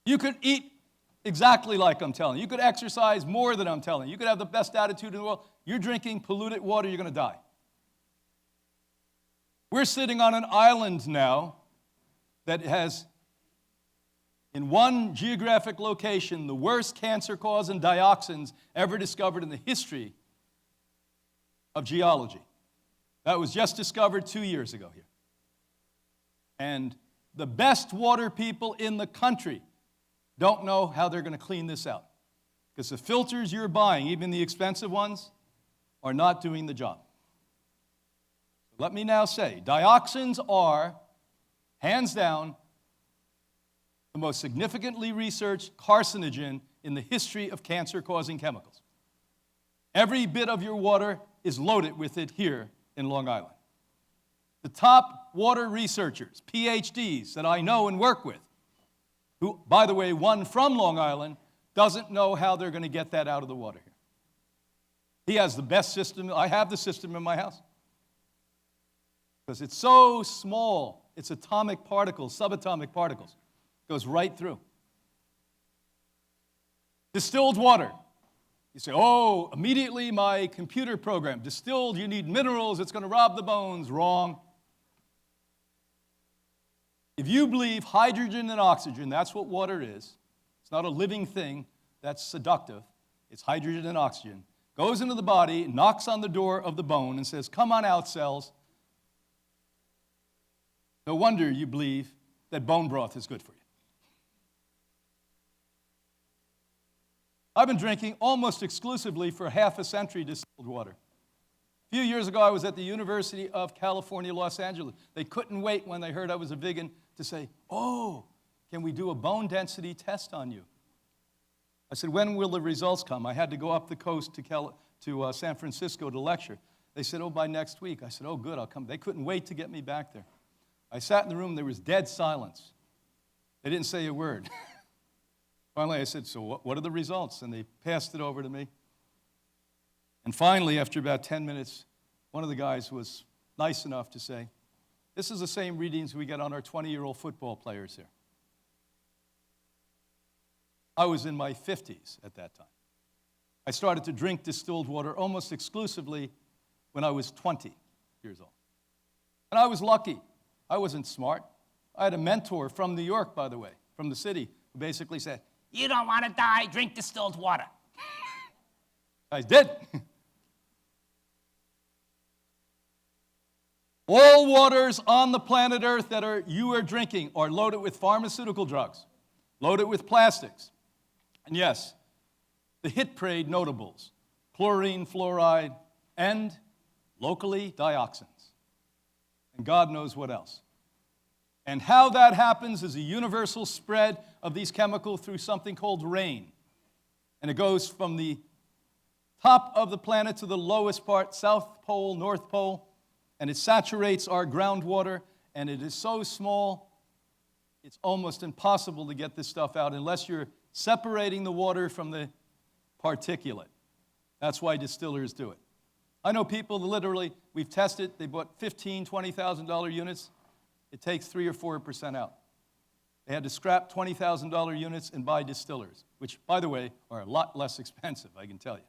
You could eat exactly like I'm telling you. You could exercise more than I'm telling you. You could have the best attitude in the world. You're drinking polluted water, you're going to die. We're sitting on an island now that has, in one geographic location, the worst cancer-causing dioxins ever discovered in the history of geology. That was just discovered 2 years ago here. And the best water people in the country don't know how they're going to clean this out. Because the filters you're buying, even the expensive ones, are not doing the job. Let me now say, dioxins are, hands down, the most significantly researched carcinogen in the history of cancer-causing chemicals. Every bit of your water is loaded with it here in Long Island. The top water researchers, PhDs that I know and work with, who, by the way, one from Long Island, doesn't know how they're going to get that out of the water here. He has the best system. I have the system in my house. Because it's so small, it's atomic particles, subatomic particles. It goes right through. Distilled water. You say, oh, immediately my computer program. Distilled, you need minerals, it's going to rob the bones. Wrong. If you believe hydrogen and oxygen, that's what water is. It's not a living thing that's seductive. It's hydrogen and oxygen. Goes into the body, knocks on the door of the bone and says, come on out, cells. No wonder you believe that bone broth is good for you. I've been drinking almost exclusively for half a century distilled water. A few years ago, I was at the University of California, Los Angeles. They couldn't wait when they heard I was a vegan to say, oh, can we do a bone density test on you? I said, when will the results come? I had to go up the coast to San Francisco to lecture. They said, oh, by next week. I said, oh, good, I'll come. They couldn't wait to get me back there. I sat in the room, there was dead silence. They didn't say a word. Finally, I said, so what are the results? And they passed it over to me. And finally, after about 10 minutes, one of the guys was nice enough to say, this is the same readings we get on our 20-year-old football players here. I was in my 50s at that time. I started to drink distilled water almost exclusively when I was 20 years old. And I was lucky. I wasn't smart. I had a mentor from New York, by the way, from the city, who basically said, you don't want to die, drink distilled water. I did. All waters on the planet Earth that you are drinking are loaded with pharmaceutical drugs, loaded with plastics. And yes, the hit parade notables, chlorine, fluoride, and locally dioxins. And God knows what else. And how that happens is a universal spread of these chemicals through something called rain. And it goes from the top of the planet to the lowest part, South Pole, North Pole, and it saturates our groundwater, and it is so small, it's almost impossible to get this stuff out unless you're separating the water from the particulate. That's why distillers do it. I know people literally, we've tested, they bought $15,000, $20,000 units. It takes 3 or 4% out. They had to scrap $20,000 units and buy distillers, which, by the way, are a lot less expensive, I can tell you.